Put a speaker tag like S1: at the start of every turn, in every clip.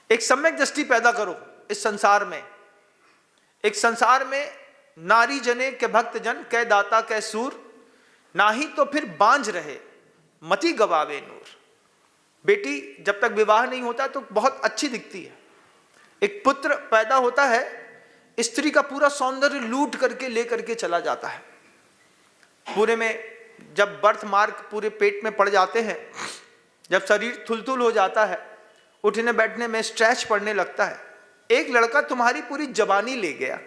S1: एक सम्यक दृष्टि पैदा करो इस संसार में। एक संसार में नारी जने के भक्त जन, कै दाता कै सूर, नाही तो फिर बांझ रहे मति गवावे नूर। बेटी जब तक विवाह नहीं होता तो बहुत अच्छी दिखती है। एक पुत्र पैदा होता है, स्त्री का पूरा सौंदर्य लूट करके लेकर के चला जाता है। पूरे में जब बर्थ मार्क पूरे पेट में पड़ जाते हैं, जब शरीर थुलथुल हो जाता है, उठने बैठने में स्ट्रेच पड़ने लगता है। एक लड़का तुम्हारी पूरी जवानी ले गया,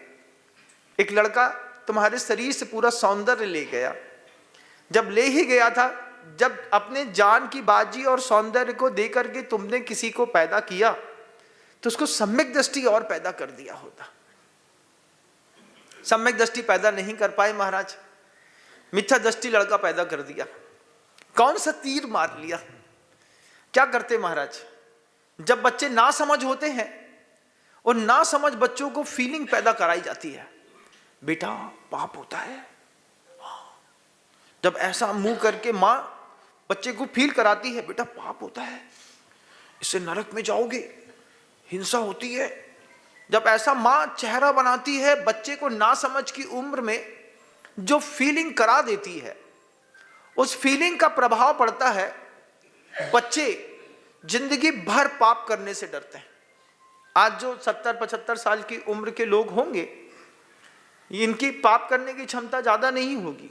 S1: एक लड़का तुम्हारे शरीर से पूरा सौंदर्य ले गया। जब ले ही गया था, जब अपने जान की बाजी और सौंदर्य को देकर के तुमने किसी को पैदा किया तो उसको सम्यक दृष्टि और पैदा कर दिया होता। सम्यक दृष्टि पैदा नहीं कर पाए महाराज, मिथ्या दृष्टि लड़का पैदा कर दिया। कौन सा तीर मार लिया। क्या करते महाराज, जब बच्चे ना समझ होते हैं और ना समझ बच्चों को फीलिंग पैदा कराई जाती है, बेटा पाप होता है। जब ऐसा मुंह करके मां बच्चे को फील कराती है, बेटा पाप होता है, इससे नरक में जाओगे, हिंसा होती है। जब ऐसा मां चेहरा बनाती है, बच्चे को ना समझ की उम्र में जो फीलिंग करा देती है, उस फीलिंग का प्रभाव पड़ता है। बच्चे जिंदगी भर पाप करने से डरते हैं। आज जो 70-75 साल की उम्र के लोग होंगे, इनकी पाप करने की क्षमता ज्यादा नहीं होगी,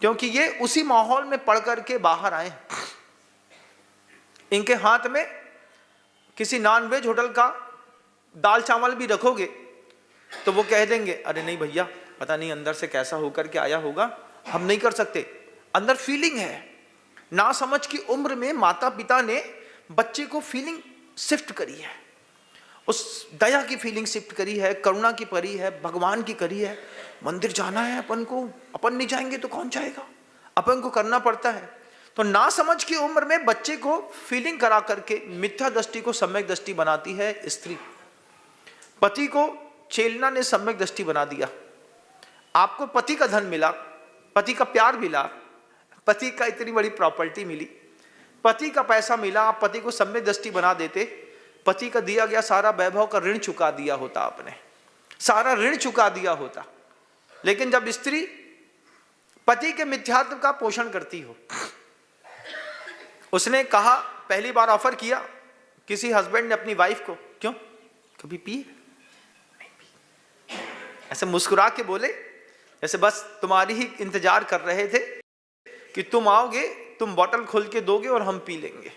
S1: क्योंकि ये उसी माहौल में पढ़ करके बाहर आए। इनके हाथ में किसी नॉनवेज होटल का दाल चावल भी रखोगे तो वो कह देंगे, अरे नहीं भैया, पता नहीं अंदर से कैसा होकर के आया होगा, हम नहीं कर सकते। अंदर फीलिंग है। ना समझ की उम्र में माता पिता ने बच्चे को फीलिंग शिफ्ट करी है, उस दया की फीलिंग शिफ्ट करी है, करुणा की करी है, भगवान की करी है। मंदिर जाना है अपन को, अपन नहीं जाएंगे तो कौन जाएगा, अपन को करना पड़ता है। तो ना समझ की उम्र में बच्चे को फीलिंग करा करके मिथ्या दृष्टि को सम्यक दृष्टि बनाती है स्त्री। पति को चेलना ने सम्यक दृष्टि बना दिया। आपको पति का धन मिला, पति का प्यार मिला, पति का इतनी बड़ी प्रॉपर्टी मिली, पति का पैसा मिला, आप पति को सम्यक दृष्टि बना देते, पति का दिया गया सारा वैभव का ऋण चुका दिया होता, आपने सारा ऋण चुका दिया होता। लेकिन जब स्त्री पति के मिथ्यात्व का पोषण करती हो, उसने कहा, पहली बार ऑफर किया किसी हस्बैंड ने अपनी वाइफ को, क्यों कभी पिए नहीं पी, ऐसे मुस्कुरा के बोले जैसे बस तुम्हारी ही इंतजार कर रहे थे कि तुम आओगे, तुम बोतल खोल के दोगे और हम पी लेंगे।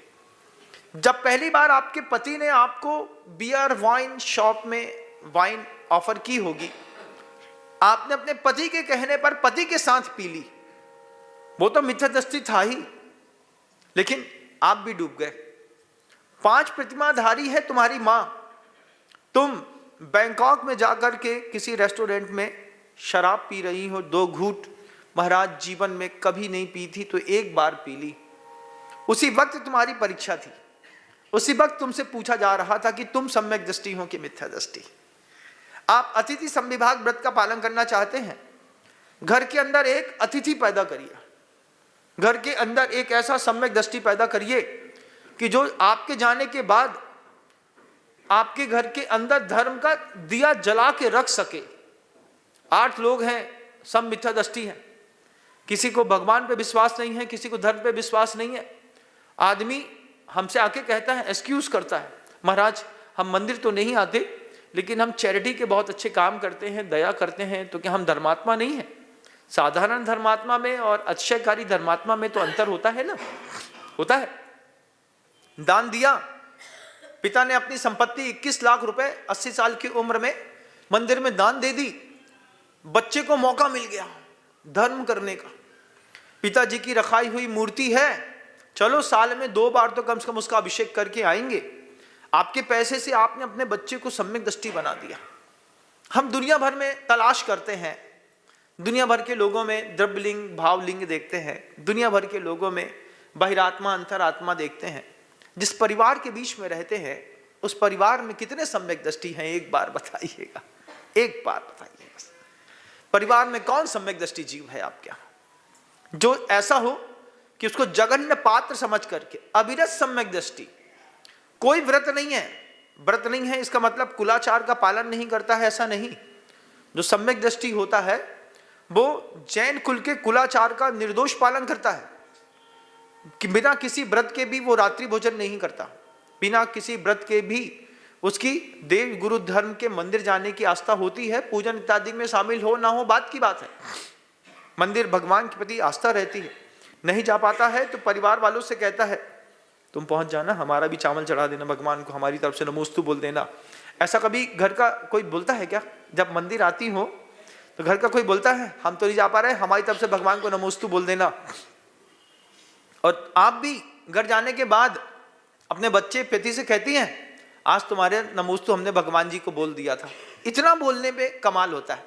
S1: जब पहली बार आपके पति ने आपको बियर वाइन शॉप में वाइन ऑफर की होगी, आपने अपने पति के कहने पर पति के साथ पी ली, वो तो मिथ्या दृष्टि था ही, लेकिन आप भी डूब गए। 5 प्रतिमाधारी है तुम्हारी मां, तुम बैंकॉक में जाकर के किसी रेस्टोरेंट में शराब पी रही हो, 2 घूंट, महाराज जीवन में कभी नहीं पी थी तो एक बार पी ली। उसी वक्त तुम्हारी परीक्षा थी, उसी वक्त तुमसे पूछा जा रहा था कि तुम सम्यक दृष्टि हो कि मिथ्या दृष्टि। आप अतिथि संविभाग व्रत का पालन करना चाहते हैं, घर के अंदर एक अतिथि पैदा करिए, घर के अंदर एक ऐसा सम्यक दृष्टि पैदा करिए कि जो आपके जाने के बाद आपके घर के अंदर धर्म का दिया जला के रख सके। 8 लोग हैं, सब मिथ्या दृष्टि हैं, किसी को भगवान पे विश्वास नहीं है, किसी को धर्म पे विश्वास नहीं है। आदमी हमसे आके कहता है, एक्सक्यूज करता है, महाराज हम मंदिर तो नहीं आते, लेकिन हम चैरिटी के बहुत अच्छे काम करते हैं, दया करते हैं, तो क्या हम धर्मात्मा नहीं है? साधारण धर्मात्मा में और अतिशयकारी धर्मात्मा में तो अंतर होता है ना, होता है। दान दिया, पिता ने अपनी संपत्ति 21 लाख रुपए 80 साल की उम्र में मंदिर में दान दे दी, बच्चे को मौका मिल गया धर्म करने का। पिताजी की रखाई हुई मूर्ति है, चलो साल में 2 बार तो कम से कम उसका अभिषेक करके आएंगे। आपके पैसे से आपने अपने बच्चे को सम्यक दृष्टि बना दिया। हम दुनिया भर में तलाश करते हैं, दुनिया भर के लोगों में द्रव्यलिंग भावलिंग देखते हैं, दुनिया भर के लोगों में बहिरात्मा अंतरात्मा देखते हैं। जिस परिवार के बीच में रहते हैं उस परिवार में कितने सम्यक दृष्टि हैं, एक बार बताइएगा, एक बार बताइए बस। परिवार में कौन सम्यक दृष्टि जीव है आपके यहाँ, जो ऐसा हो कि उसको जघन्य पात्र समझ करके, अविरत सम्यक दृष्टि। कोई व्रत नहीं है, व्रत नहीं है इसका मतलब कुलाचार का पालन नहीं करता है, ऐसा नहीं। जो सम्यक दृष्टि होता है वो जैन कुल के कुलाचार का निर्दोष पालन करता है कि बिना किसी व्रत के भी वो रात्रि भोजन नहीं करता, बिना किसी व्रत के भी उसकी देव गुरु धर्म के मंदिर जाने की आस्था होती है, पूजन इत्यादि में शामिल हो ना हो बात की बात है, मंदिर भगवान के प्रति आस्था रहती है। नहीं जा पाता है तो परिवार वालों से कहता है तुम पहुंच जाना, हमारा भी चावल चढ़ा देना भगवान को, हमारी तरफ से नमोस्तु बोल देना। ऐसा कभी घर का कोई बोलता है क्या? जब मंदिर आती हो तो घर का कोई बोलता है हम तो नहीं जा पा रहे, हमारी तरफ से भगवान को नमोस्तु बोल देना। और आप भी घर जाने के बाद अपने बच्चे पति से कहती हैं आज तुम्हारे नमोस्तु हमने भगवान जी को बोल दिया था। इतना बोलने में कमाल होता है।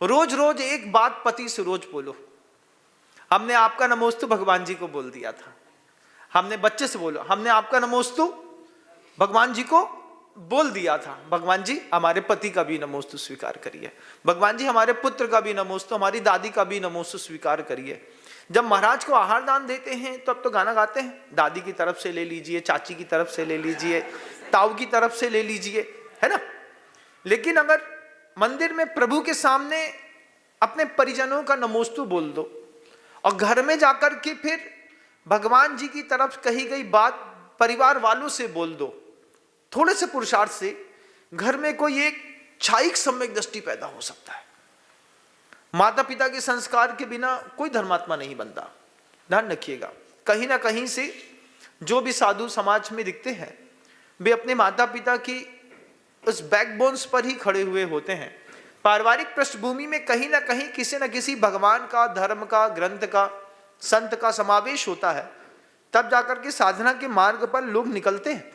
S1: रोज रोज एक बात पति से रोज बोलो, हमने आपका नमोस्तु भगवान जी को बोल दिया था। हमने बच्चे से बोलो हमने आपका नमोस्तु भगवान जी को बोल दिया था। भगवान जी हमारे पति का भी नमोस्तु स्वीकार करिए, भगवान जी हमारे पुत्र का भी नमोस्तु, हमारी दादी का भी नमोस्तु स्वीकार करिए। जब महाराज को आहार दान देते हैं तो अब तो गाना गाते हैं, दादी की तरफ से ले लीजिए, चाची की तरफ से ले लीजिए, ताऊ की तरफ से ले लीजिए, है ना। लेकिन अगर मंदिर में प्रभु के सामने अपने परिजनों का नमोस्तु बोल दो और घर में जाकर के फिर भगवान जी की तरफ कही गई बात परिवार वालों से बोल दो, थोड़े से पुरुषार्थ से घर में कोई एक क्षायिक सम्यक दृष्टि पैदा हो सकता है। माता पिता के संस्कार के बिना कोई धर्मात्मा नहीं बनता, ध्यान रखिएगा। कहीं ना कहीं से जो भी साधु समाज में दिखते हैं वे अपने माता पिता की उस बैकबोन्स पर ही खड़े हुए होते हैं। पारिवारिक पृष्ठभूमि में कहीं ना कहीं किसी न किसी भगवान का, धर्म का, ग्रंथ का, संत का समावेश होता है, तब जाकर के साधना के मार्ग पर लोग निकलते हैं।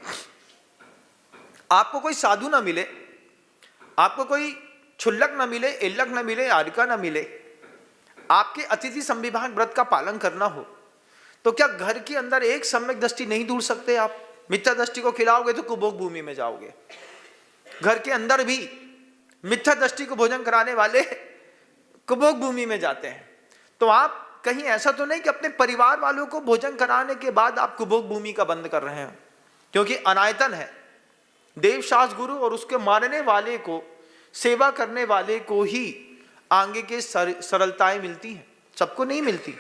S1: आपको कोई साधु ना मिले, आपको कोई क्षुल्लक न मिले, इल्लक न मिले, आरिका न मिले, आपके अतिथि संविभाग व्रत का पालन करना हो तो क्या घर के अंदर एक सम्यक दृष्टि नहीं ढूंढ सकते आप? मिथ्या दृष्टि को खिलाओगे तो कुभोग भूमि में जाओगे। घर के अंदर भी मिथ्या दृष्टि को भोजन कराने वाले कुभोग भूमि में जाते हैं। तो आप कहीं ऐसा तो नहीं कि अपने परिवार वालों को भोजन कराने के बाद आप कुभोग भूमि का बंद कर रहे हैं, क्योंकि अनायतन है। देवशास्त्र गुरु और उसके मानने वाले को, सेवा करने वाले को ही आगे के सरलताएं मिलती हैं, सबको नहीं मिलती।